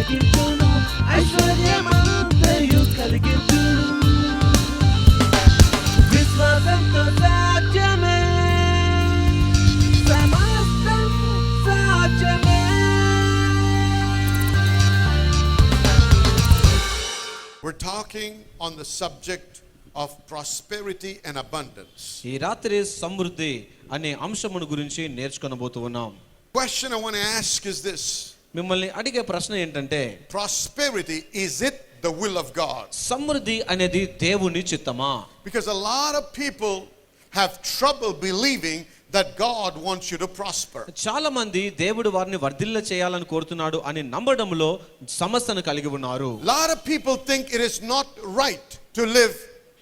కలిగించును, ఐశ్వర్యమంతయు కలిగించును. విశ్వాసంతో సాధ్యమే, సమస్తం సాధ్యమే. We're talking on the subject of prosperity and abundance. ఈ రాత్రి సమృద్ధి అనే అంశమును గురించి నేర్చుకొనబోతూ ఉన్నాం. Question I want to ask is this: మిమ్మల్ని అడిగే ప్రశ్న ఏంటంటే, prosperity, is it the will of God? సమృద్ధి అనేది దేవుని చిత్తమా? Because a lot of people have trouble believing that God wants you to prosper. చాలా మంది దేవుడు వారిని వర్ధిల్ల చేయాలని కోరుతున్నాడు అని నమ్మడంలో సమస్యను కలిగి ఉన్నారు. A lot of people think it is not right to live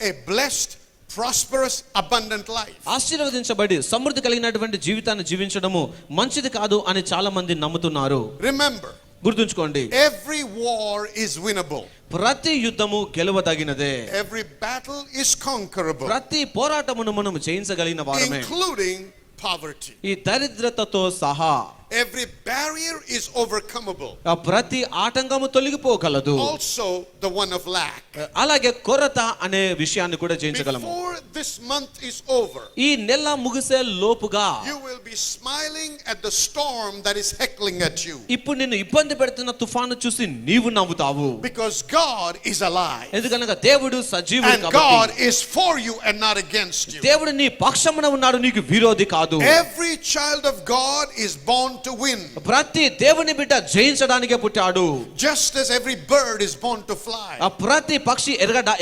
a blessed, prosperous, abundant life. ఆశీర్వదించబడి సమృద్ధి కలిగినటువంటి జీవితాన్ని జీవించడము మంచిది కాదు అని చాలా మంది నమ్ముతున్నారు. Remember, గుర్తుంచుకోండి, every war is winnable. ప్రతి యుద్ధము గెలవదగినదే. Every battle is conquerable, ప్రతి పోరాటమును మనం జయించగలిగిన వారమే, including poverty. ఈ దరిద్రతతో సహా. Every barrier is overcomable, ప్రతి ఆటంకము తొలగిపోగలదు. also the one of lack. అలాగే కొరత అనే విషయాన్ని కూడా జయించగలము. Before this month is over, ఈ నెల ముగిసే లోపుగా you will be smiling at the storm that is heckling at you, ఇప్పుడు నిన్ను ఇబ్బంది పెడుతున్న తుఫాను చూసి నీవు నవ్వుతావు. because God is alive ఎందుకనగా దేవుడు సజీవుడు and God కాబట్టి. is for you and not against you. దేవుడు నీ పక్షమున ఉన్నాడు, నీకు విరోధి కాదు. Every child of God is born to win, ప్రతి దేవుని బిడ్డ జయించడానికే పుట్టాడు. just as every bird is born to fly, ప్రతి పక్షి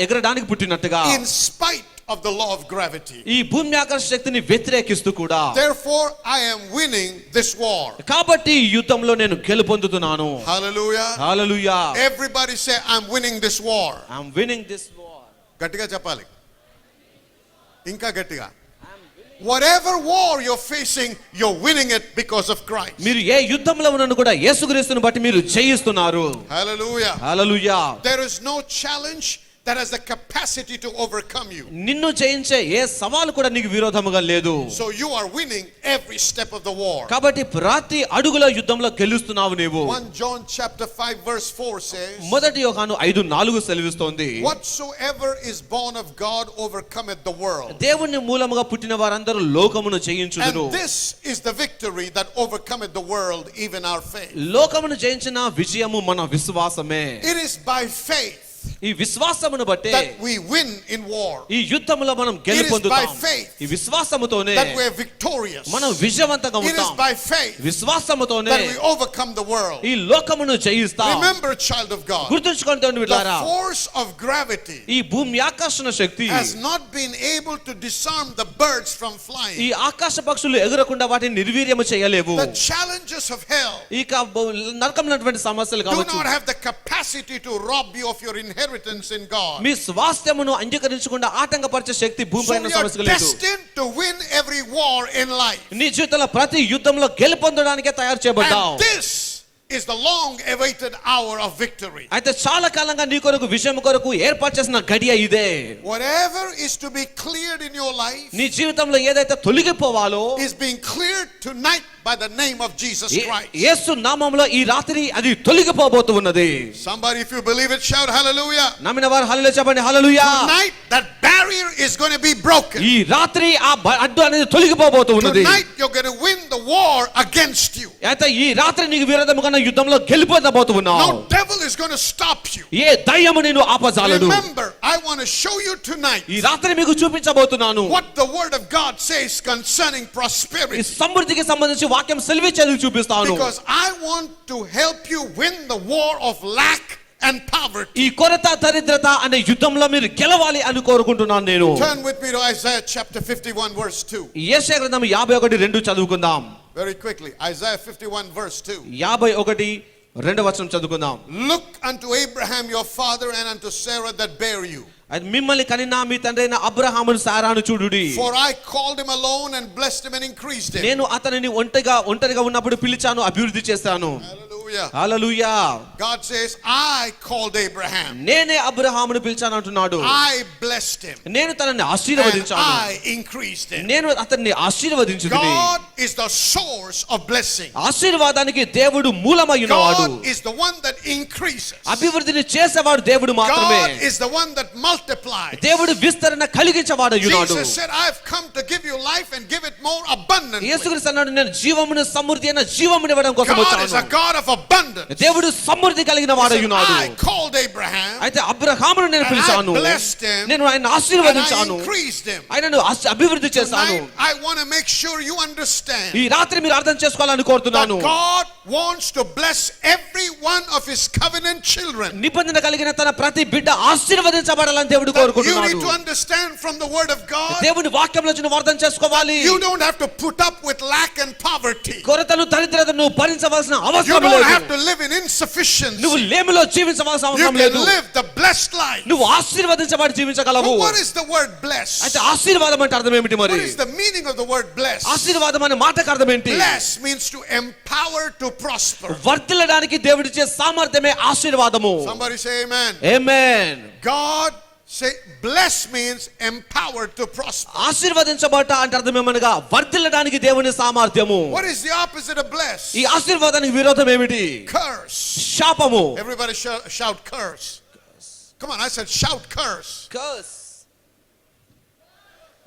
ఎగరడానికి పుట్టినట్టుగా. in spite of the law of gravity. ఈ భూమి ఆకర్షణ శక్తిని వ్యతిరేకిస్తూ కూడా. Therefore I am winning this war. కాబట్టి ఈ యుద్ధంలో నేను గెలుపొందుతున్నాను. Hallelujah. Hallelujah. Everybody say, I'm winning this war. I'm winning this war. గట్టిగా చెప్పాలి, ఇంకా గట్టిగా. Whatever war you're facing, you're winning it because of Christ. మీరు ఏ యుద్ధంలో ఉన్నను కూడా యేసుక్రీస్తును బట్టి మీరు జయిస్తున్నారు. Hallelujah. Hallelujah. There is no challenge that has the capacity to overcome you. నిన్ను జయించే ఏ సవాలు కూడా నీకు విరోధముగా లేదు. So you are winning every step of the war. కాబట్టి ప్రతి అడుగులో యుద్ధంలో గెలుస్తున్నావు నీవు. 1 John chapter 5 verse 4 says, మొదటి యోహాను 5:4 సెలవిస్తోంది, whatsoever is born of God overcometh the world. దేవుని మూలముగా పుట్టిన వారందరూ లోకమును జయించుదురు. And this is the victory that overcometh the world, even our faith. లోకమును జయించిన విజయము మన విశ్వాసమే. It is by faith ఈ విశ్వాసమును బట్టే that we win in war. ఈ యుద్ధములో మనం గెలుపొందుతాం. It is by faith ఈ విశ్వాసముతోనే that we are victorious. మనం విజయవంతంగా It is ఉంటాం. by faith విశ్వాసముతోనే that we overcome the world. ఈ లోకమును జయిస్తాం. Remember, child of God, గుర్తుంచుకోండి బిడ్డలారా, the force of gravity ఈ భూమి ఆకర్షణ శక్తి has not been able to disarm the birds from flying. ఈ ఆకాశ పక్షులు ఎగరకుండా వాటిని నిర్వీర్యము చేయలేవు. The challenges of hell ఇక నరకమైనటువంటి సమస్యలు do కావచ్చు, not have the capacity to rob you of your inheritance in God. Me స్వాస్థ్యమును అంగీకరించకుండా ఆటంకపరిచే Shakti So భూమిపైన you are సమస్య లేదు. destined to win every war in life. నీ జీవితంలో ప్రతి యుద్ధంలో గెలుపొందడానికే తయారు చేయబడ్డావు. And this is the long awaited hour of victory. అయితే చాలా కాలంగా నీ కొరకు విజయం కొరకు ఏర్పాటు చేసిన గడియ ఇదే. Whatever is to be cleared in your life నీ జీవితంలో ఏదైతే తొలగిపోవాలో is being cleared tonight by the name of Jesus Christ. యేసు నామములో ఈ రాత్రి అది తొలగిపోబోతూ ఉన్నది. Somebody, if you believe it, shout hallelujah. నమ్మిన వారు హల్లెలూయా చెప్పండి. హల్లెలూయా. Tonight that barrier is going to be broken. ఈ రాత్రి ఆ అడ్డు అనేది తొలగిపోబోతూ ఉన్నది. Tonight you're going to win the war against you. అయితే ఈ రాత్రి నీకు విరోధముగా యుద్ధంలో గెలుపొందబోతూ ఉన్నావు. No devil is going to stop you. ఏ దయ్యము నిన్ను ఆపజాలదు. Remember, I want to show you tonight ఈ రాత్రి మీకు చూపించబోతున్నాను what the word of God says concerning ఈ prosperity, సమృద్ధికి సంబంధించి వాక్యం సెలవిచ్చేది చూపిస్తాను. because I want to help you win the war of lack and poverty. ఈ కొరత దరిద్రత అనే యుద్ధంలో మీరు గెలవాలి అని కోరుకుంటున్నాను నేను. Turn with me to Isaiah chapter 51 verse 2. యెషయా గ్రంథం 51:2 చదువుకుందాం. Very quickly, Isaiah 51 verse 2. 51:2 చదువుకుందాం. Look unto Abraham your father and unto Sarah that bare you. అది మిమ్మల్ని కనిన మీ తండ్రైన అబ్రహామును సారాను చూడుడి. For I called him alone and blessed him and increased him. నేను అతనిని ఒంటరిగా ఉన్నప్పుడు పిలిచాను, అభివృద్ధి చేశాను. Hallelujah. Hallelujah. God says, I called Abraham. నేనే అబ్రహామును పిలిచాను అంటున్నాడు. I blessed him. నేను తనని And ఆశీర్వదించాను. I increased him. నేను అతన్ని ఆశీర్వదించుదును. God is the source of blessing. ఆశీర్వాదానికి దేవుడు మూలమై ఉన్నవాడు. God is the one that increases. అభివృద్ధిని చేసేవాడు దేవుడు మాత్రమే. God is the one that multiplies. దేవుడు విస్తరణ కలిగించేవాడు ఉన్నాడు. Jesus said, I have come to give you life and give it more abundantly. యేసుక్రీస్తు అన్నాడు, నేను జీవమును సమృద్ధి అయిన జీవమును ఇవ్వడం కోసం God is a వచ్చాను. God of abundance. దేవుడు సమృద్ధి కలిగిన He వాడై said, ఉన్నాడు. I called Abraham అయితే అబ్రహామును నేను and పిలిచాను, I blessed him నేను ఆయన and I ఆశీర్వదించాను, increased him. ఆయనను అభివృద్ధి చేశాను. Tonight, I want to make sure you understand ఈ రాత్రి మీరు అర్థం చేసుకోవాలని that కోరుతున్నాను. God wants to bless every one of his covenant children. నిబంధన కలిగిన తన ప్రతి బిడ్డ ఆశీర్వదించబడాలని దేవుడు That you కోరుకుంటున్నాడు. need to understand from the word of God. దేవుని వాక్యంలో నువ్వు అర్థం చేసుకోవాలి. You don't have to put up with lack and poverty. కొరతను దరిద్రతను భరించవలసిన You అవసరం don't లేదు. have to live in insufficiency. నువ్వు లేమిలో జీవించవలసిన You అవసరం can లేదు. live the blessed life. నువ్వు ఆశీర్వదించబడి జీవించగలవు. But what is the word bless? అయితే ఆశీర్వాదం అంటే అర్థం ఏమిటి మరి? What is the meaning of the word bless? ఆశీర్వాదం అనే మాటకు అర్థం ఏంటి? Bless means to empower to prosper. వర్ధిల్లడానికి దేవుడిచ్చే సామర్థ్యమే ఆశీర్వాదము. Somebody say amen. Amen. God say bless means empowered to prosper. ఆశీర్వదించబట అంటే అర్థం ఏమనగా వర్ధిల్లడానికి దేవుని సామర్థ్యము. What is the opposite of bless? ఈ ఆశీర్వాదానికి విరోధం ఏమిటి? Curse. శాపము. Everybody shout curse. Come on, I said shout curse.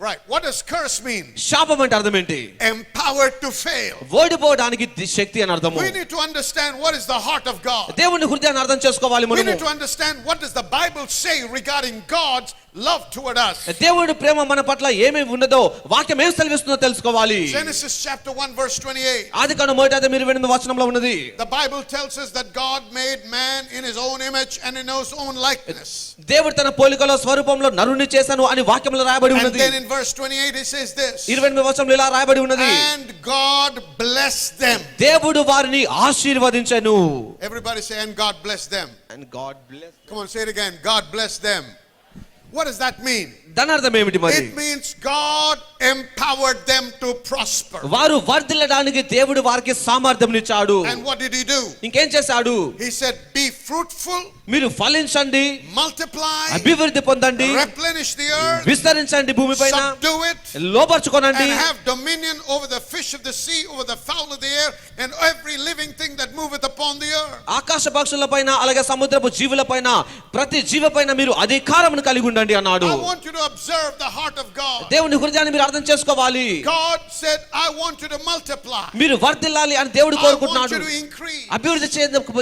Right. What does curse mean? శాపం అంటే అర్థం ఏంటి? Empowered to fail. ఓడిపోవడానికి శక్తి అని అర్థము. We need to understand what is the heart of God. దేవుని హృదయాన్ని అర్థం చేసుకోవాలి We మనము. need to understand what does the Bible say regarding God's love toward us. దేవుడి ప్రేమ మన పట్ల ఏమేమి ఉన్నదో వాక్యం ఏం సెలవిస్తుందో తెలుసుకోవాలి. Genesis chapter 1 verse 28. ఆదికాండం 1:28 వచనంలో ఉన్నది. The Bible tells us that God made man in his own image and in his own likeness. దేవుడు తన పోలికలో స్వరూపంలో నరుని చేశాను అని వాక్యంలో రాయబడి And ఉన్నది. then in verse 28 it says this. 28 వచనంలో ఇలా రాయబడి ఉన్నది. And God blessed them. దేవుడు వారిని ఆశీర్వదించెను. Everybody say, and God blessed them. And God blessed. Come on, say it again. God blessed them. What does that mean? దాని అర్థం ఏమిటి మరి? It means God empowered them to prosper. వారు వర్ధిల్లడానికి దేవుడు వారికి సామర్థ్యమునిచ్చాడు. And what did he do? ఇంకేం చేశాడు? He said, be fruitful, మీరు ఫలించండి, multiply, అభివృద్ధి పొందండి, replenish the earth, విస్తరించండి భూమిపైన, subdue it, లోబర్చుకోనండి, and have dominion over the fish of the sea, over the fowl of the air, and every living thing that moveth upon the earth. ఆకాశ పక్షులపైన అలాగే సముద్రపు జీవులపైన ప్రతి జీవపైన మీరు అధికారమును కలిగి ఉండండి అన్నాడు. I want you to observe the heart of God. దేవుని హృదయాన్ని మీరు అర్థం చేసుకోవాలి. God said, I want you to multiply. మీరు వర్ధిల్లాలి అని దేవుడు I want కోరుకుంటున్నాడు. you to increase. అభివృద్ధి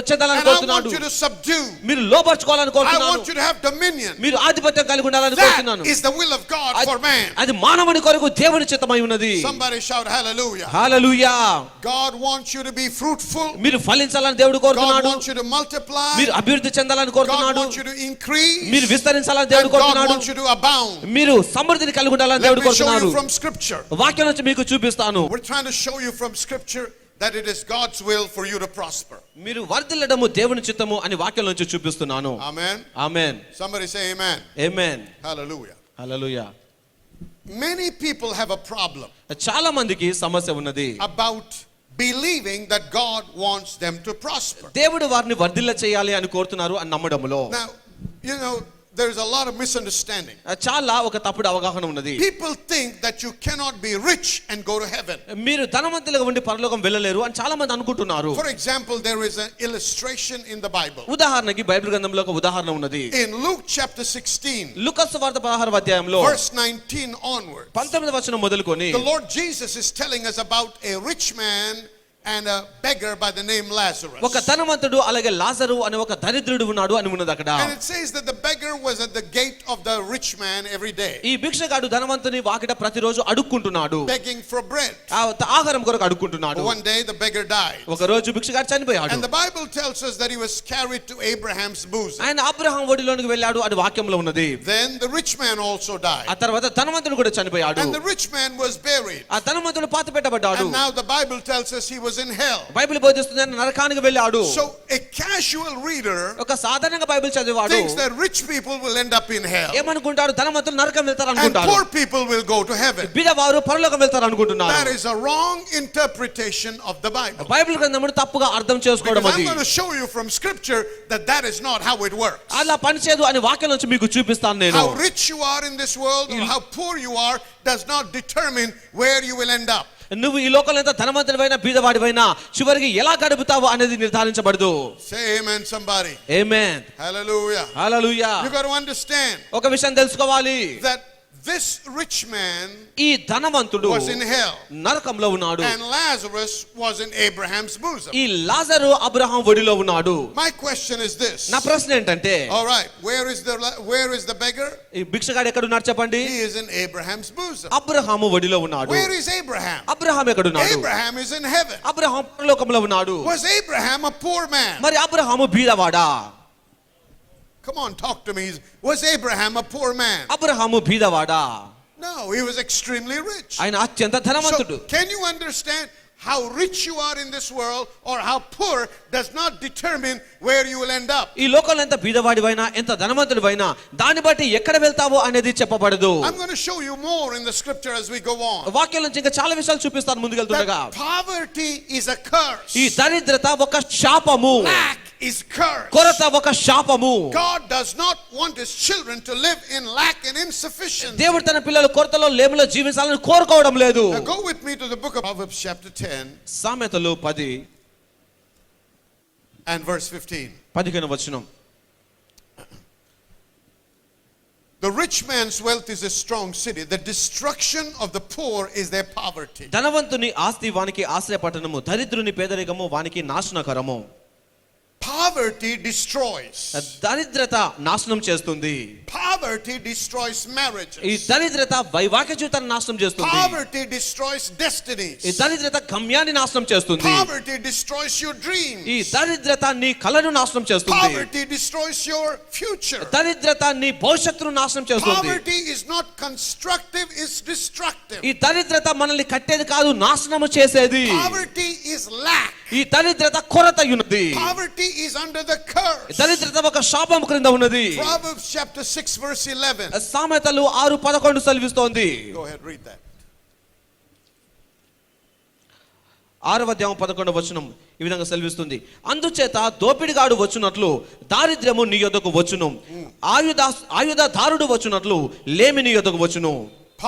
చెందాలని And I కోరుతున్నాడు. want you to subdue. మీరు లోబర్చుకోవాలని I కోరుతున్నాను. want you to have dominion. మీరు ఆధిపత్యం కలిగి ఉండాలని కోరుతున్నాను. That is the will of God for man. అది మానవుని కొరకు దేవుని చిత్తమై ఉన్నది. Somebody shout hallelujah. Hallelujah. God wants you to be fruitful. మీరు ఫలించాలని దేవుడు God కోరుతున్నాడు. wants you to multiply. మీరు అభివృద్ధి చెందాలని God కోరుతున్నాడు. wants you to increase. మీరు విస్తరించాలని And దేవుడు God కోరుతున్నాడు. wants you to abound. మీరు సమృద్ధిని కలిగి ఉండాలని Let దేవుడు me show కోరుతున్నాడు. you from scripture. వాక్యం నుంచి మీకు చూపిస్తాను. We're trying to show you from scripture that it is God's will for you to prosper. మీరు వర్ధిల్లడము దేవుని చిత్తము అని వాక్యం నుంచి చూపిస్తున్నాను. Amen. Amen. Somebody say amen. Amen. Hallelujah. Hallelujah. Many people have a problem చాలా మందికి సమస్య ఉన్నది. about believing that God wants them to prosper. దేవుడు వారిని వర్ధిల్ల చేయాలి అని కోరుతున్నారు అని నమ్మడములో Now, you know, there's a lot of misunderstanding. చాలా ఒక తప్పుడు అవగాహన ఉన్నది. People think that you cannot be rich and go to heaven. మీరు ధనవంతులుగా ఉండి పరలోకం వెళ్ళలేరు అని చాలా మంది అనుకుంటున్నారు. For example, there is an illustration in the Bible. ఉదాహరణకి బైబిల్ గ్రంథంలో ఒక ఉదాహరణ ఉన్నది. In Luke chapter 16, లూకా సువార్త 16వ అధ్యాయంలో verse 19 onwards, 19వ వచనం మొదలుకొని the Lord Jesus is telling us about a rich man and a beggar by the name Lazarus. ఒక ధనవంతుడు అలాగే లాజరు అనే ఒక దరిద్రుడు ఉన్నాడు అని ఉన్నది అక్కడ. And it says that the beggar was at the gate of the rich man every day, ఈ భిక్షగాడు ధనవంతుని వాకిట ప్రతిరోజు అడుక్కుంటున్నాడు. begging for bread. ఆహారం కొరకు అడుక్కుంటున్నాడు. One day the beggar died. ఒక రోజు భిక్షగాడు చనిపోయాడు. And the Bible tells us that he was carried to Abraham's bosom. ఆయన అబ్రహాం ఒడిలోనికి వెళ్ళాడు అని వాక్యంలో ఉన్నది. Then the rich man also died. ఆ తర్వాత ధనవంతుడు కూడా చనిపోయాడు. And the rich man was buried. ఆ ధనవంతుడు పాతి పెట్టబడ్డాడు. And now the Bible tells us he was was in hell. Bible బోధిస్తుంది ఆయన నరకానికి వెళ్ళాడు. So a casual reader ఒక సాధారణంగా బైబిల్ చదివాడు thinks that rich people will end up in hell ఏమనుకుంటాడు, ధనవంతులు నరకం వెళ్తారు and అనుకుంటారు, poor people will go to heaven. బీదవారు పరలోకం వెళ్తారు అనుకుంటున్నారు. That is a wrong interpretation of the Bible. Bible గ్రంథమును తప్పుగా అర్థం చేసుకోవడం Because అది. I'm going to show you from scripture that that is not how it works. అలా పనిచేయదు అని వాక్యం నుంచి మీకు చూపిస్తాను నేను. How rich you are in this world or how poor you are does not determine where you will end up. నువ్వు ఈ లోకంలో ఎంత ధనవంతుడివైనా బీదవాడివైనా చివరికి ఎలా గడుపుతావు అనేది నిర్ధారించబడదు. Say amen somebody. Amen. Hallelujah. Hallelujah. You got to understand ఒక విషయం తెలుసుకోవాలి, that this rich man ఈ ధనవంతుడు was in hell నరకంలో ఉన్నాడు, and Lazarus was in Abraham's bosom. ఈ లాజరు అబ్రహాం ఒడిలో ఉన్నాడు. My question is this. నా ప్రశ్న ఏంటంటే, All right, where is the beggar? ఈ భిక్షగాడు ఎక్కడ ఉన్నాడు చెప్పండి? He is in Abraham's bosom. Abraham ఒడిలో ఉన్నాడు. Where is Abraham? అబ్రహాం ఎక్కడ ఉన్నాడు? Abraham is in heaven. Abraham పరలోకంలో ఉన్నాడు. Was Abraham a poor man? మరి Abraham బీదవాడా? Come on, talk to me. Was Abraham a poor man? Abraham బీదవాడా? No, he was extremely rich. ఆయన అత్యంత ధనవంతుడు. So, can you understand how rich you are in this world or how poor does not determine where you will end up? ఈ లోకంలో ఎంత బీదవాడివైనా ఎంత ధనవంతుడివైనా దాన్ని బట్టి ఎక్కడ వెళ్తావో అనేది చెప్పబడదు. I'm going to show you more in the scripture as we go on. వాక్యం నుంచి ఇంకా చాలా విషయాలు చూపిస్తాను ముందుకెళ్తుండగా. That poverty is a curse. ఈ దరిద్రత ఒక శాపము. Lack is curse. కొరత ఒక శాపము. God does not want his children to live in lack and insufficiency. దేవుడు తన పిల్లలు కొరతలో లేమిలో జీవించాలని కోరుకోవడం లేదు. Now go with me to the book of Proverbs chapter 10 సామెతలు 10 and verse 15. 15వ వచనం. The rich man's wealth is a strong city. The destruction of the poor is their poverty. ధనవంతుని ఆస్తి వానికి ఆశ్రయపట్టణము, దరిద్రుని పేదరికము వానికి నాశనకరము. Poverty destroys. దరిద్రత నాశనం చేస్తుంది. Poverty destroys marriages. ఈ దరిద్రత వైవాహిక జీవితాన్ని నాశనం చేస్తుంది. Poverty destroys destinies. ఈ దరిద్రత గమ్యాన్ని నాశనం చేస్తుంది. Poverty destroys your dreams. ఈ దరిద్రత నీ కలను నాశనం చేస్తుంది. Poverty destroys your future. దరిద్రత నీ భవిష్యత్తును నాశనం చేస్తుంది. Poverty is not constructive, it's destructive. ఈ దరిద్రత మనల్ని కట్టేది కాదు, నాశనము చేసేది. Poverty is lack. ఈ దరిద్రత కొరత ఉన్నది. Poverty is under the curse. దరిద్రత ఒక శాపం క్రింద ఉన్నది. Proverbs chapter 6 verse 11. సామెతలు 6:11 సెలవిస్తోంది. Go ahead, read that. 6వ అధ్యాయం 11వ వచనం ఈ విధంగా సెలవిస్తుంది. అందుచేత దోపిడిగాడు వచ్చునట్లు దారిద్ర్యము నీ యొద్దకు వచ్చును, ఆయుధదారుడు వచ్చునట్లు లేమి నీ యొద్దకు వచ్చును.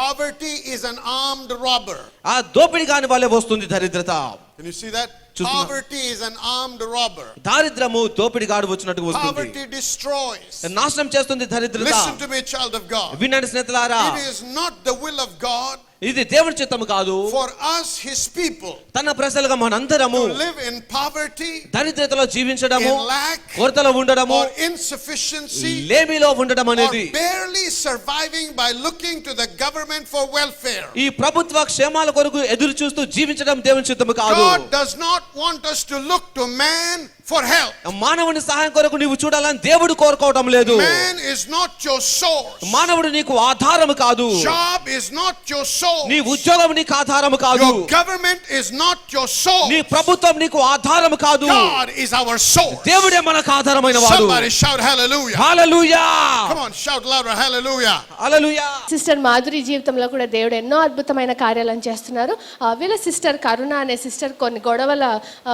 Poverty is an armed robber. ఆ దోపిడిగాని వలె వస్తుంది దరిద్రత. Can you see that? Poverty is an armed robber. దారిద్రము దోపిడిగాడు వచ్చినట్టు వస్తుంది. Poverty destroys. నాశనం చేస్తుంది దరిద్రత. Listen to me, child of God. వినండి స్నేహితులారా, It is not the will of God ఇది దేవుని చిత్తము కాదు for us his people తన ప్రజలుగా మనందరము to live in poverty, దరిద్రతలో జీవించడము, in lack, కొరతలో ఉండడము, or insufficiency, లేమిలో ఉండడం or అనేది, barely surviving by looking to the government for welfare. ఈ ప్రభుత్వ క్షేమాల కొరకు ఎదురు చూస్తూ జీవించడం దేవుని చిత్తము కాదు. God does not want us to look to man for help. మానవుని సహాయం కొరకు నీవు చూడాలని దేవుడు కోరుకోవడం లేదు. Man is not your source. మానవుడు నీకు ఆధారము కాదు. Job is not your source. నీ ఉద్యోగం నీకు ఆధారము కాదు. Your government is not your source. నీ ప్రభుత్వం నీకు ఆధారము కాదు. God is our source. దేవుడే మనకు ఆధారమైన వాడు. Somebody shout hallelujah. Hallelujah. Come on, shout louder, hallelujah. Hallelujah. Sister Madhuri జీవితంలో కూడా దేవుడు ఎన్నో అద్భుతమైన కార్యాలను చేస్తున్నారు. వీళ్ళ సిస్టర్ కరుణ అనే సిస్టర్ కొన్ని గొడవల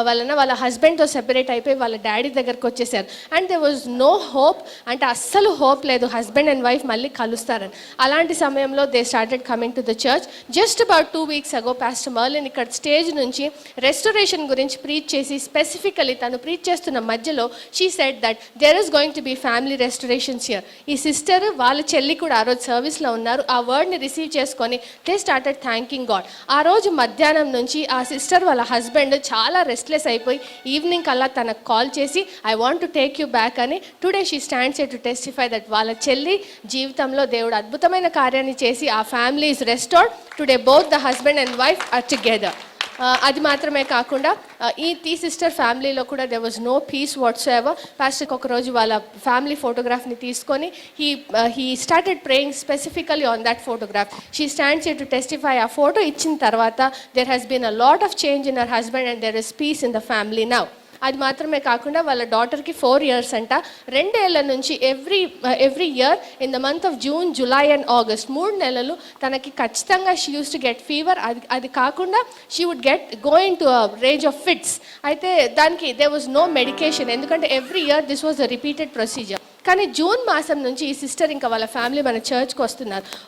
వలన వాళ్ళ హస్బెండ్తో సెపరేట్ అయిపోయి వాళ్ళ డాడీ దగ్గరకు వచ్చేసారు. And they was no hope, అంటే అస్సలు హోప్ లేదు హస్బెండ్ అండ్ వైఫ్ మళ్ళీ కలుస్తారని. అలాంటి సమయంలో they started coming to the church. Just about 2 weeks ago pastor Marlin ఇక్కడ స్టేజ్ నుంచి రెస్టోరేషన్ గురించి ప్రీచ్ చేసి, స్పెసిఫికలీ తను ప్రీచ్ చేస్తున్న మధ్యలో she said that there is going to be family restorations here. ఈ సిస్టర్ వాళ్ళ చెల్లి కూడా ఆ రోజు సర్వీస్లో ఉన్నారు. ఆ వర్డ్ని రిసీవ్ చేసుకొని దే స్టార్టెడ్ థ్యాంకింగ్ గాడ్. ఆ రోజు మధ్యాహ్నం నుంచి ఆ సిస్టర్ వాళ్ళ హస్బెండ్ చాలా రెస్ట్లెస్ అయిపోయి ఈవినింగ్ కల్లా తనకు కాల్ చేసి I want to take you back అని today she stands to testify that వాళ్ళ చెల్లి జీవితంలో దేవుడు అద్భుతమైన కార్యాన్ని చేసి ఆ family is restored. Today both the husband and wife are together. అది మాత్రమే కాకుండా ఈ సిస్టర్ ఫ్యామిలీలో కూడా there was no peace whatsoever. పాస్టర్కి ఒకరోజు వాళ్ళ ఫ్యామిలీ ఫోటోగ్రాఫ్ని తీసుకొని he started praying specifically on that photograph. She stands here to testify. ఆ ఫోటో ఇచ్చిన తర్వాత there has been a lot of change in her husband and there is peace in the family now. అది మాత్రమే కాకుండా వాళ్ళ డాటర్కి 4 years అంట. 2 ఏళ్ల నుంచి every year in the month of June, July and August 3 నెలలు తనకి ఖచ్చితంగా she used to get fever. అది కాకుండా she would going to range of fits. అయితే దానికి దే వాజ్ నో మెడికేషన్, ఎందుకంటే every year this was a repeated procedure. కానీ June మాసం నుంచి ఈ సిస్టర్ ఇంకా వాళ్ళ ఫ్యామిలీ మన చర్చ్కి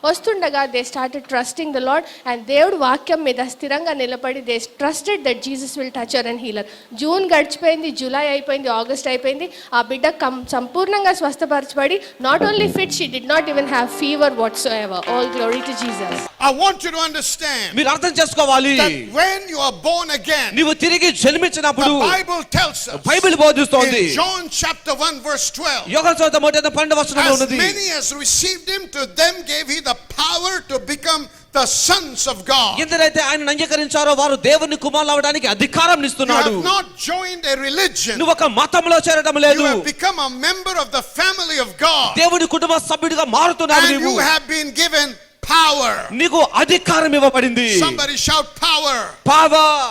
వస్తుండగా they started trusting the Lord and దేవుడు వాక్యం మీద స్థిరంగా నిలబడి they trusted that Jesus will touch her and heal her. June గడిచిపోయింది, జూలై అయిపోయింది, ఆగస్ట్ అయిపోయింది. ఆ బిడ్డ సంపూర్ణంగా స్వస్థపరచబడి not only fit, she did not even have fever whatsoever. All glory to Jesus. I want you to understand మీరు అర్థం చేసుకోవాలి, that when you are born again, నీవు తిరిగి జన్మించినప్పుడు the Bible tells us Bible బోధిస్తోంది. in John chapter 1 verse 12, యోహాను సువార్త 1:12 as ఉన్నది. many as received him, to them gave he the power to become the sons of God. ఎందరైతే ఆయనను అంగీకరించారో వారు దేవుని కుమారులు అవడానికి అధికారం You ఇస్తున్నాడు. have not joined a religion. నువ్వు ఒక మతంలో చేరడం లేదు, You have become a member of the family of God. దేవుని కుటుంబ సభ్యుడిగా మారుతున్నావు And నీవు. you have been given power. నీకు అధికారం ఇవ్వబడింది. Somebody shout power. Power.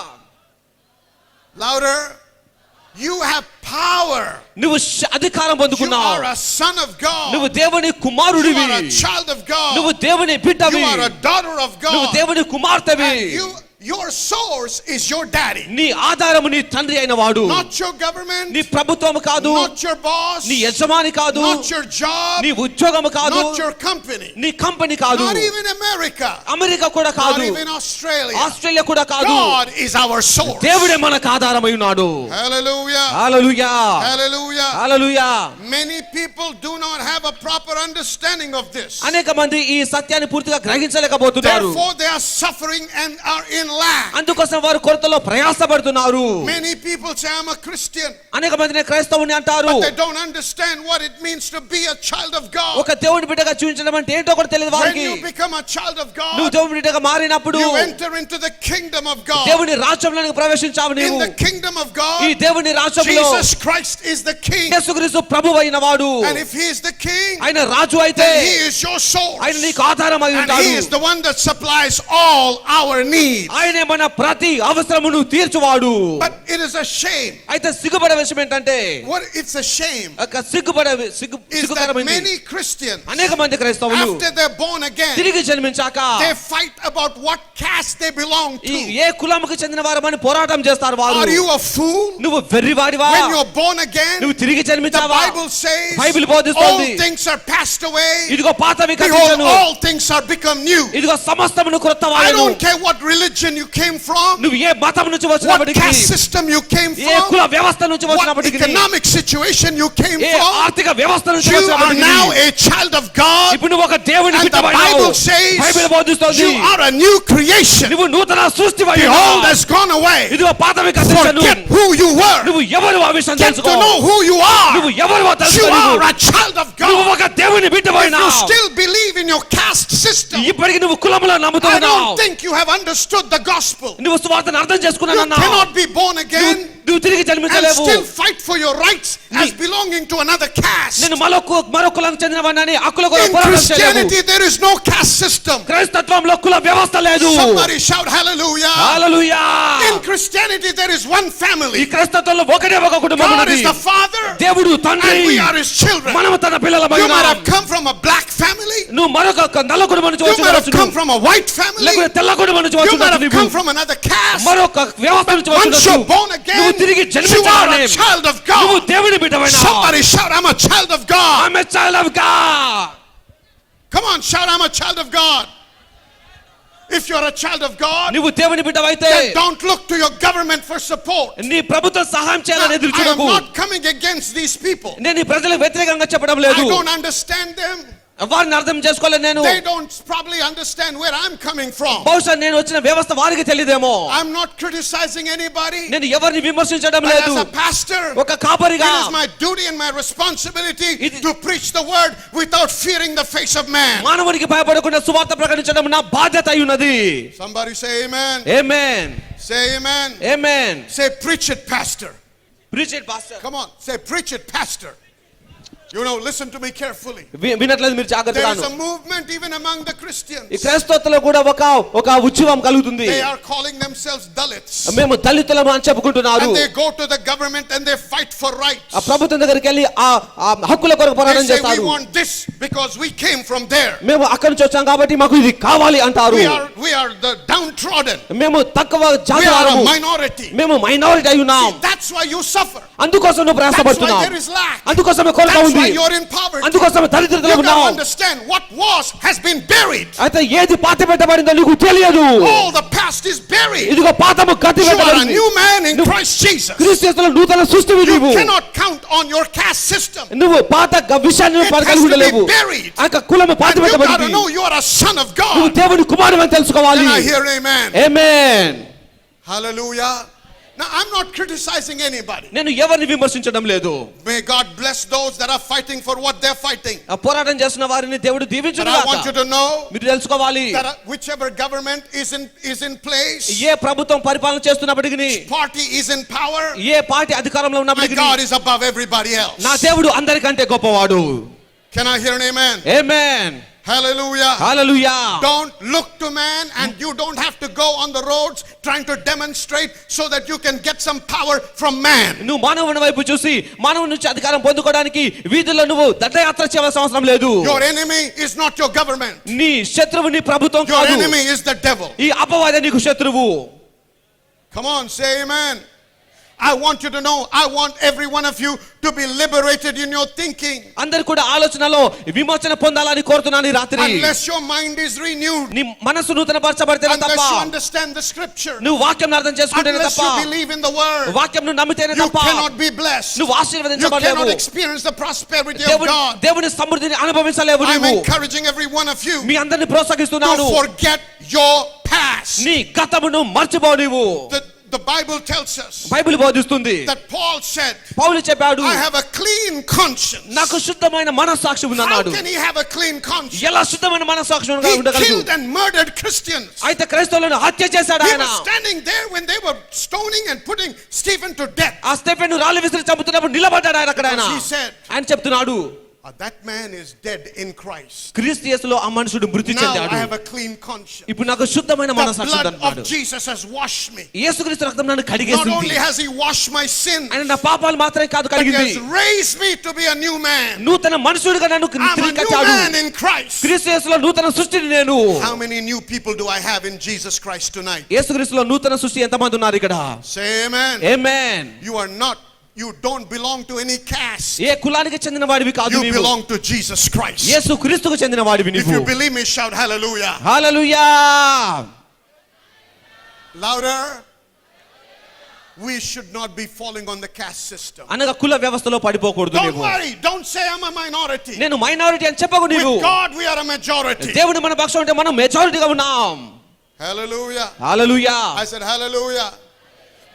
Louder. You have power. నువ్వు అధికారం You పొందుకున్నావు. are a son of God. నువ్వు దేవుని You కుమారుడివి. are a child of God. నువ్వు దేవుని బిడ్డవి. You are a daughter of నువ్వు God. దేవుని కుమార్తెవి. And your source is your daddy. నీ ఆధారము నీ తండ్రి అయిన వాడు. Not your government. నీ ప్రభుత్వం కాదు, Not your boss. నీ యజమాని కాదు, Not your job. నీ ఉద్యోగము కాదు, Not your company. నీ కంపెనీ కాదు, Not even America. అమెరికా కూడా Not కాదు, even Australia. ఆస్ట్రేలియా కూడా కాదు. God is our source. దేవుడే మనకు ఆధారమై ఉన్నాడు. Hallelujah. Hallelujah, Hallelujah. Hallelujah. Many people do not have a proper understanding of this. అనేక మంది ఈ సత్యాన్ని పూర్తిగా గ్రహించలేకపోతున్నారు. Therefore they are suffering and are in lack. అందుకోసం వారు కొరతలో ప్రయాసపడుతున్నారు. Many people say I'm a Christian, అనేక మంది క్రైస్తవుని అంటారు, but they don't understand what it means to be a child of God. ఒక దేవుని బిడ్డగా జీవించడం అంటే ఏంటో కూడా తెలియదు When వారికి. you become a child of నువ్వు God, దేవుని బిడ్డగా మారినప్పుడు you enter into the kingdom of God. దేవుని రాజ్యంలోకి ప్రవేశించావు In నీవు. the kingdom of ఈ God, దేవుని రాజ్యంలో Jesus Christ is the king. యేసుక్రీస్తు ప్రభువు అయిన వాడు. And if he is the king, ఆయన రాజు అయితే then he is your source. ఆయన నీకు ఆధారం అయి And ఉంటాడు. he is the one that supplies all our needs. ఆయనే మన ప్రతి అవసరమును తీర్చువాడు. But it is a shame. అయితే సిగ్గుపడే విషయం ఏంటంటే, It's a shame ఒక సిగ్గుపడే is that సిగ్గుకరమైనది, many Christians, అనేక మంది క్రైస్తవులు after they're born again, తిరిగి జన్మించాక they fight about what caste they belong ఈ to. ఏ కులముకు చెందిన వారమని పోరాటం చేస్తారు వారు. Are you a fool? నువ్వు వెర్రివాడివా? When you're born again, నువ్వు తిరిగి the జన్మించావా? Bible says బైబిల్ బోధిస్తోంది, all things are passed away. ఇదిగో పాతవి Behold, కనిపించును, all things are become new. ఇదిగో సమస్తమును I క్రొత్తవాయెను. don't care what religion you came from, నువ్వు ఏ మతం నుంచి what వచ్చినప్పటికీ, caste system you came ఏ కుల from, వ్యవస్థ నుంచి what వచ్చినప్పటికీ, economic situation you came A from. ఆర్థిక వ్యవస్థ నుంచి You are వచ్చినప్పటికీ, now a child of God. ఇప్పుడు నువ్వు ఒక దేవుని And the బిడ్డవైనావు. Bible says బైబిల్ బోధిస్తోంది, you are a new creation. నువ్వు నూతన సృష్టివై The ఉన్నావు. old has gone away. ఇదిగో పాతవి కనిపించును. Forget who you were. నువ్వు ఎవరు ఆ విషయం Get తెలుసుకో. to know who you are. నువ్వు ఎవరు You తెలుసుకో. are a child of నువ్వు God. ఒక దేవుని If బిడ్డవైనా. you still believe in your caste system, ఇప్పటికి నువ్వు కులములో I నమ్ముతున్నావు. don't think you have understood the gospel. నువ్వు సువార్తను అర్థం You చేసుకున్నావు. cannot be born again నువ్వు తిరిగి and జన్మించలేవు. still fight for your rights as belonging to another caste. నేను మరో కులం చెందినవాడిని హక్కుల In కొరకు పోరాటం చేయలేవు. Christianity there is no caste system. క్రైస్తత్వంలో కుల వ్యవస్థ లేదు. Somebody shout hallelujah. Hallelujah. In Christianity there is one ఈ family. క్రైస్తత్వంలో ఒకటే ఒక కుటుంబం God ఉన్నది. is the father దేవుడు తండ్రి, and we are his children. మనము తన పిల్లలమై You might ఉన్నాం. have come from a black family. నువ్వు మరొక నల్ల కుటుంబం నుంచి You might have వచ్చి come from a white family. లేకపోతే తెల్ల కుటుంబం నుంచి You might వచ్చి have come from another caste. మరొక వ్యవస్థ నుంచి Once you're వచ్చి born నువ్వు again, తిరిగి you are a జన్మించాలి. child of నువ్వు God. దేవుని బిడ్డవైనా. Somebody shout, I'm a child of God. I'm a child of God. Come on, shout, I'm a child of God. If you're a child of God, నువ్వు దేవుని బిడ్డవైతే then don't look to your government for support. నీ ప్రభుత్వం సహాయం Now, చేయాలని ఎదురు I am చూడకు. not coming against these people. నేను ఈ ప్రజలకు వ్యతిరేకంగా చెప్పడం I లేదు. don't understand them. వారిని అర్థం చేసుకోలేదు నేను. They don't probably understand where I'm coming from. బహుశా నేను వచ్చిన వ్యవస్థ వారికి తెలియదేమో. I'm not criticizing anybody. నేను ఎవరిని విమర్శించడం But లేదు. as a pastor, ఒక కాపరిగా it is my duty and my responsibility to preach the word without fearing the face of man. మానవునికి భయపడకుండా సువార్త ప్రకటించడం నా బాధ్యత అయి ఉన్నది. Somebody say amen. Amen. Say amen. Amen. Say preach it, pastor. Preach it, pastor. Come on, say preach it, pastor. You know, listen to me carefully. వినట్లేదు మీరు జాగ్రత్తగా. There is a movement even among the Christians. ఈ క్రైస్తవులలో కూడా ఒక ఉద్యమం కలుగుతుంది. They are calling themselves Dalits. మేము దళితులము అని చెప్పుకుంటున్నారు. And they go to the government and they fight for rights. ఆ ప్రభుత్వం దగ్గరికి వెళ్ళి ఆ హక్కుల కొరకు పోరాటం They say we చేస్తారు. want this because we came from there. మేము అక్కడి నుంచి వచ్చాం కాబట్టి మాకు ఇది కావాలి అంటారు. We are the downtrodden. మేము తక్కువ We జాతి are a వారము. minority. మేము మైనారిటీ అయి ఉన్నాం. See, that's why you suffer. అందుకోసం నువ్వు That's why ప్రయాసపడుతున్నావు. there is lack. అందుకోసమే కొరత That's ఉంది. why you're in poverty. అందుకోసమే దరిద్రతలో You ఉన్నావు. gotta understand what was has been buried. అయితే ఏది పాతి పెట్టబడిందో నీకు తెలియదు. All the past is buried. ఇదిగో పాతము కట్టి You are a పెట్టబడింది. new man in Christ Jesus. క్రీస్తు యేసులో నూతన సృష్టివి You నీవు. cannot count on your caste system. నువ్వు పాత విషయాన్ని It has కలిగి to be ఉండలేవు. buried. ఆ యొక్క కులము పాతి And you gotta పెట్టబడింది. know you are a son of నువ్వు God. దేవుని కుమారుడు అని తెలుసుకోవాలి. Can I hear amen? Amen. Hallelujah. Now I'm not criticizing anybody. నేను ఎవరిని విమర్శించడం లేదు. May God bless those that are fighting for what they're fighting. ఆ పోరాటం చేస్తున్న వారిని దేవుడు But దీవించును I గాక. want you to know మీరు తెలుసుకోవాలి. that whichever government is in place, ఏ ప్రభుత్వం పరిపాలన చేస్తున్నప్పటికీ, party is in power, A party అధికారంలో my ఉన్నప్పటికీ, God is above everybody else. నా దేవుడు అందరికంటే గొప్పవాడు. Can I hear an amen? Amen. Hallelujah. Hallelujah. Don't look to man, and you don't have to go on the roads trying to demonstrate so that you can get some power from man. నువ్వు మానవుని వైపు చూసి మానవుని నుంచి అధికారం పొందుకోవడానికి వీధుల్లో నువ్వు దండయాత్ర చేయవలసిన అవసరం లేదు. Your enemy is not your government. నీ శత్రువు నీ ప్రభుత్వం Your కాదు. enemy is the devil. ఈ అపవాది నీకు శత్రువు. Come on, say amen. I want you to know, I want every one of you to be liberated in your thinking. అందరూ కూడా ఆలోచనలో విమోచన పొందాలని కోరుతున్నాను ఈ రాత్రి. Unless your mind is renewed, నీ మనసు నూతన పరచబడితేనే తప్ప, unless you understand the scripture, నువ్వు వాక్యం అర్థం చేసుకుంటేనే unless తప్ప, you believe in the word, వాక్యం నువ్వు నమ్మితేనే you తప్ప cannot be blessed. నువ్వు You ఆశీర్వదించబడలేవు. cannot experience the prosperity of God. దేవుని సమృద్ధిని అనుభవించలేవు I'm నీవు. encouraging every one of you మీ అందరిని ప్రోత్సహిస్తున్నాను. to forget your past. నీ గతమును మర్చిపో నీవు. The Bible tells us Bible బోధిస్తుంది. that Paul said, పౌలు చెప్పాడు, I have a clean conscience. నాకు శుద్ధమైన మనస్సాక్షి How ఉందన్నాడు. can he have a clean conscience? ఎలా శుద్ధమైన మనస్సాక్షి He ఉండగలదు? killed and murdered Christians. అయితే క్రైస్తవులను హత్య చేశాడు He ఆయన. was standing there when they were stoning and putting Stephen to death. ఆ స్టెఫెను రాళ్ళు విసిరి చంపుతున్నప్పుడు నిలబడ్డాడు ఆయన అక్కడ. He said, ఆయన చెప్తున్నాడు, that man is dead in Christ. క్రీస్తు యేసులో ఆ మనుషుడు మృతి Now చెందాడు. I have a clean conscience. ఇప్పుడు నాకు శుద్ధమైన The మనస్సాక్షి blood ఉందన్నాడు. of Jesus has washed me. యేసుక్రీస్తు రక్తం నన్ను Not కడిగేసింది. only has he washed my sins, ఆయన నా పాపాలు మాత్రమే కాదు but he కడిగింది, has raised me to be a new man. నూతన మనుషుడిగా నన్ను I'm a new తిరిగిచ్చాడు. man in Christ. క్రీస్తు యేసులో నూతన సృష్టిని నేను. How many new people do I have in Jesus Christ tonight? యేసుక్రీస్తులో నూతన సృష్టి ఎంతమంది ఉన్నారు ఇక్కడ? Say amen. Amen. You don't belong to any caste. ఏ కులానికి చెందిన వాడివి కాదు You నీవు. belong to Jesus Christ. యేసు క్రీస్తుకు చెందిన వాడివి If నీవు. you believe me, shout hallelujah. Hallelujah. Louder. We should not be falling on the caste system. అనగా కుల వ్యవస్థలో పడిపోకూడదు Don't నీవు. worry. Don't say I'm a minority. నేను మైనారిటీ అని చెప్పకు నీవు. With God we are a majority. దేవుడు మన పక్షం ఉంటే మనం మెజారిటీగా ఉన్నాం. Hallelujah. Hallelujah. I said hallelujah.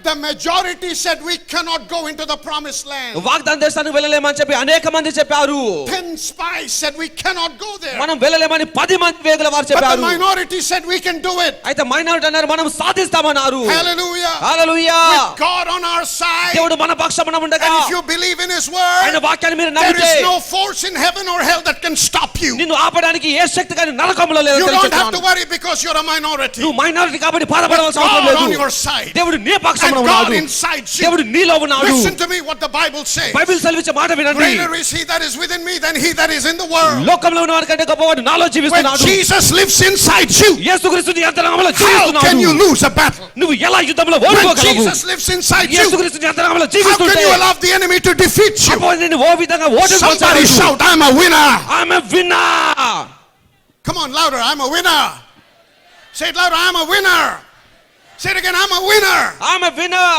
The majority said we cannot go into the promised land. వాగ్దాన దేశానికి వెళ్ళలేమని చెప్పి అనేక మంది చెప్పారు. 10 spies said we cannot go there. మనం వెళ్ళలేమని 10 మంది వేగుల వారు But the చెప్పారు. minority said we can do it. అయితే మైనారిటీ అన్నారు మనం సాధిస్తామన్నారు. Hallelujah. Hallelujah. With God on our side. దేవుడు మన పక్షమున ఉండగా, And if you believe in his ఆయన word, వాక్యాన్ని మీరు there నమ్మితే is no force in heaven or hell that can stop you. నిన్ను ఆపడానికి ఏ శక్తి కానీ నరకంలో లేదు. You don't have to worry because you're a minority. నువ్వు మైనారిటీ కాబట్టి బాధపడవలసిన అవసరం God on లేదు. your side. దేవుడు నీ పక్షమున And God ఉన్నాడు. inside you. దేవుడు నీలో ఉన్నాడు. Listen to me what the Bible says. Bible సెలవిచ్చే మాట వినండి. Greater is he that is within me than he that is in the world. లోకంలో ఉన్న వారికంటే గొప్పవాడు నాలో When జీవిస్తున్నాడు. Jesus lives inside you, యేసుక్రీస్తు నీ అంతరంగంలో how can you జీవిస్తున్నాడు. lose a battle? నువ్వు ఎలా యుద్ధంలో When ఓడిపోగలవు? Jesus lives inside you, యేసుక్రీస్తు నీ అంతరంగంలో how can జీవిస్తుంటే you allow the enemy to defeat you? అపవాది నిన్ను ఓ విధంగా Somebody ఓడించగలడు. shout, I'm a winner. I'm a winner. Come on, louder, I'm a winner. Say it louder, I'm a winner. Say it again, I'm a winner. I'm a winner.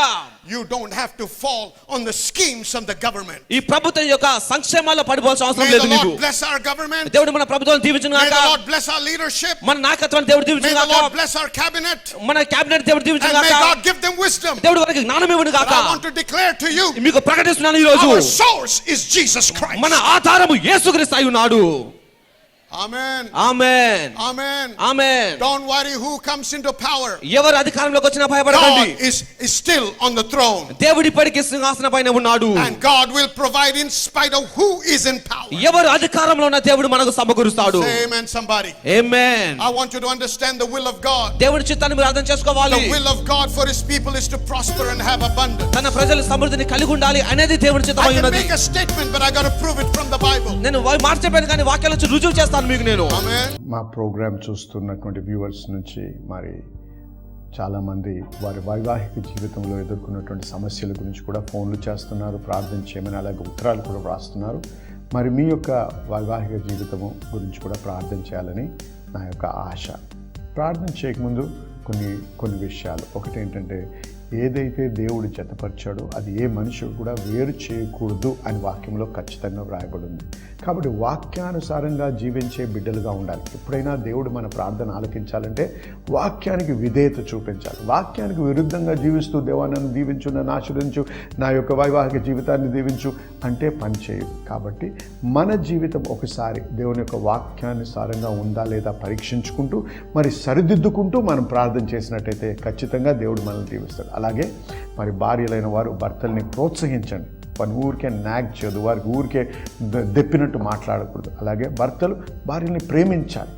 you don't have to fall on the schemes of the government. ఈ ప్రభుత్వం యొక్క సంక్షేమాల్లో పడిపోవాల్సిన అవసరం May లేదు the నీకు. Lord bless our government. దేవుడు మన ప్రభుత్వాన్ని దీవించును May గాక. the Lord bless our leadership. మన నాయకత్వాన్ని దేవుడు May దీవించును the గాక. Lord bless our cabinet. మన క్యాబినెట్ దేవుడు దీవించును And may గాక. God give them wisdom. దేవుడు వారికి జ్ఞానం ఇవ్వను But గాక. I want to declare to you, మీకు ప్రకటిస్తున్నాను ఈ రోజు, our source is Jesus Christ. మన ఆధారము యేసుక్రీస్తు అయి ఉన్నాడు. Amen. Amen. Amen. Amen. Don't worry who comes into power. ఎవరు అధికారంలోకి వచ్చినా భయపడకండి. God is still on the throne. దేవుడి ఇప్పటికీ సింహాసనం పైన ఉన్నాడు. And God will provide in spite of who is in power. ఎవరు అధికారంలో ఉన్న దేవుడు మనకు సమకూరుస్తాడు. Say amen somebody. Amen. I want you to understand the will of God. దేవుడి చిత్తాన్ని మీరు అర్థం చేసుకోవాలి. The will of God for his people is to prosper and have abundance. తన ప్రజలు సమృద్ధిని కలిగి ఉండాలి అనేది దేవుడి చిత్తమై I can ఉన్నది. make a statement but I got to prove it from the Bible. నేను మాట చెప్పాను కానీ వాక్యాల నుంచి రుజువు చేస్తాను మీకు నేను. Amen. మా ప్రోగ్రామ్ చూస్తున్నటువంటి వ్యూవర్స్ నుంచి మరి చాలామంది వారి వైవాహిక జీవితంలో ఎదుర్కొన్నటువంటి సమస్యల గురించి కూడా ఫోన్లు చేస్తున్నారు, ప్రార్థన చేయమని, అలాగే ఉత్తరాలు కూడా వ్రాస్తున్నారు. మరి మీ యొక్క వైవాహిక జీవితము గురించి కూడా ప్రార్థన చేయాలని నా యొక్క ఆశ. ప్రార్థన చేయకముందు కొన్ని విషయాలు. ఒకటి ఏంటంటే, ఏదైతే దేవుడు జతపరిచాడో అది ఏ మనుషుడు కూడా వేరు చేయకూడదు అని వాక్యంలో ఖచ్చితంగా వ్రాయబడి ఉంది. కాబట్టి వాక్యానుసారంగా జీవించే బిడ్డలుగా ఉండాలి. ఎప్పుడైనా దేవుడు మన ప్రార్థన ఆలకించాలంటే వాక్యానికి విధేయత చూపించాలి. వాక్యానికి విరుద్ధంగా జీవిస్తూ దేవా నన్ను దీవించు, నన్ను ఆశీర్వదించు, నా యొక్క వైవాహిక జీవితాన్ని దీవించు అంటే పని చేయదు. కాబట్టి మన జీవితం ఒకసారి దేవుని యొక్క వాక్యానుసారంగా ఉందా లేదా పరీక్షించుకుంటూ మరి సరిదిద్దుకుంటూ మనం ప్రార్థన చేసినట్టయితే ఖచ్చితంగా దేవుడు మనల్ని దీవిస్తాడు. అలాగే మరి భార్యలైన వారు భర్తల్ని ప్రోత్సహించండి. వారిని ఊరికే నాగ్ చేయదు, వారికి ఊరికే దెప్పినట్టు మాట్లాడకూడదు. అలాగే భర్తలు భార్యల్ని ప్రేమించాలి.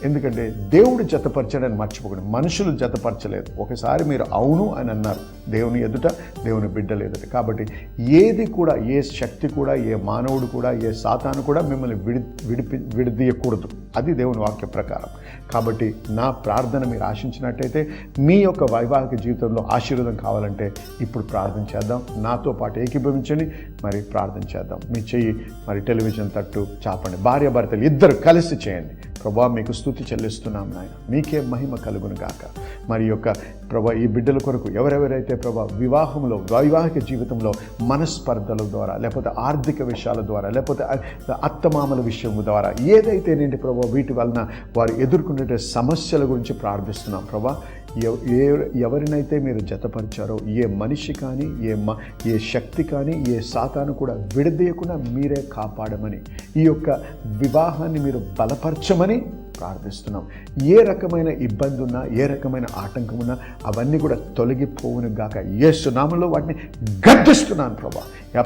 ఎందుకంటే దేవుడు జతపరచాడని మర్చిపోకండి, మనుషులు జతపరచలేదు. ఒకసారి మీరు అవును అని అన్నారు దేవుని ఎదుట, దేవుని బిడ్డల ఎదుట. కాబట్టి ఏది కూడా, ఏ శక్తి కూడా, ఏ మానవుడు కూడా, ఏ సాతాను కూడా మిమ్మల్ని విడదీయకూడదు. అది దేవుని వాక్య ప్రకారం. కాబట్టి నా ప్రార్థన మీరు ఆశించినట్టయితే మీ యొక్క వైవాహిక జీవితంలో ఆశీర్వాదం కావాలంటే ఇప్పుడు ప్రార్థన చేద్దాం. నాతో పాటు ఏకీభవించండి, మరి ప్రార్థన చేద్దాం. మీ చెయ్యి మరి టెలివిజన్ తట్టు చాపండి. భార్య భర్తలు ఇద్దరు కలిసి చేయండి. ప్రభా మీకు స్తుతి చెల్లిస్తున్నాం నాయన, మీకే మహిమ కలుగును గాక. మరి యొక్క ప్రభా ఈ బిడ్డల కొరకు ఎవరెవరైతే ప్రభా వివాహంలో, వైవాహిక జీవితంలో మనస్పర్ధల ద్వారా, లేకపోతే ఆర్థిక విషయాల ద్వారా, లేకపోతే అత్తమామల విషయం ద్వారా, ఏదైతే నేంటి ప్రభా వీటి వలన వారు ఎదుర్కొనే సమస్యల గురించి ప్రార్థిస్తున్నాం. ప్రభా ఎవరినైతే మీరు జతపరిచారో ఏ మనిషి కానీ, ఏ శక్తి కానీ, ఏ సాతాను కూడా విడదీయకుండా మీరే కాపాడమని, ఈ యొక్క వివాహాన్ని మీరు బలపరచమని ప్రార్థిస్తున్నాం. ఏ రకమైన ఇబ్బంది ఉన్నా, ఏ రకమైన ఆటంకం ఉన్నా అవన్నీ కూడా తొలగిపోవును గాక. యేసు నామములో వాటిని గద్దిస్తున్నాను ప్రభా.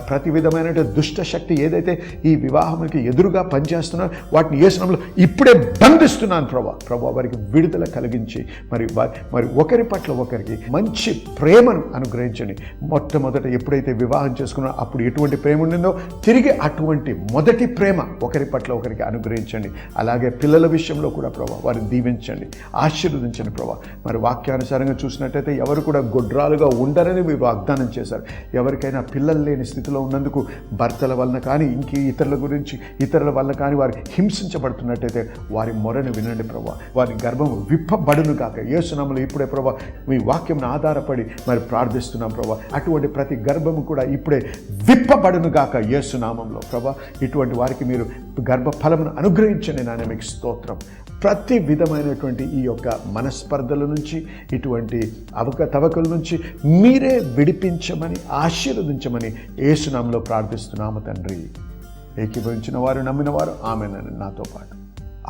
ప్రతి విధమైన దుష్ట శక్తి ఏదైతే ఈ వివాహానికి ఎదురుగా పనిచేస్తున్నారో వాటిని యేసు నామములో ఇప్పుడే బంధిస్తున్నాను ప్రభా. వారికి విడుదల కలిగించి మరి ఒకరి పట్ల ఒకరికి మంచి ప్రేమను అనుగ్రహించండి. మొట్టమొదట ఎప్పుడైతే వివాహం చేసుకున్నారో అప్పుడు ఎటువంటి ప్రేమ ఉండిందో తిరిగి అటువంటి మొదటి ప్రేమ ఒకరి పట్ల ఒకరికి అనుగ్రహించండి. అలాగే పిల్లల విషయంలో కూడా ప్రభా వారిని దీవించండి, ఆశీర్వదించండి ప్రభా. మరి వాక్యానుసారంగా చూసినట్టయితే ఎవరు కూడా గొడ్రాలుగా ఉండరని మీరు వాగ్దానం చేశారు. ఎవరికైనా పిల్లలు లేని స్థితిలో ఉన్నందుకు భర్తల వలన కానీ ఇతరుల వల్ల కానీ వారు హింసించబడుతున్నట్టయితే వారి మొరను వినండి ప్రభా. వారి గర్భం విప్పబడును కాక యేసు నామములో ఇప్పుడే ప్రభా మీ వాక్యంను ఆధారపడి మరి ప్రార్థిస్తున్నాం ప్రభా. అటువంటి ప్రతి గర్భము కూడా ఇప్పుడే విప్పబడును గాక యేసు నామములో ప్రభా. ఇటువంటి వారికి మీరు గర్భ ఫలమును అనుగ్రహించండి నాయన, మీకు స్తోత్రం. ప్రతి విధమైనటువంటి ఈ యొక్క మనస్పర్ధల నుంచి, ఇటువంటి అవకతవకల నుంచి మీరే విడిపించమని, ఆశీర్వదించమని యేసు నామములో ప్రార్థిస్తున్నాము తండ్రి. ఏకీభవించిన వారు, నమ్మిన వారు ఆమేన్ అని నాతో పాటు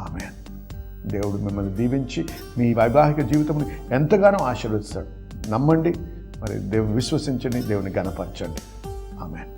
ఆమేన్. దేవుడు మిమ్మల్ని దీవించి మీ వైవాహిక జీవితంలో ఎంతగానో ఆశీర్వదిస్తాడు. నమ్మండి, మరి దేవుని విశ్వసించండి, దేవుని గణపరచండి. ఆమేన్.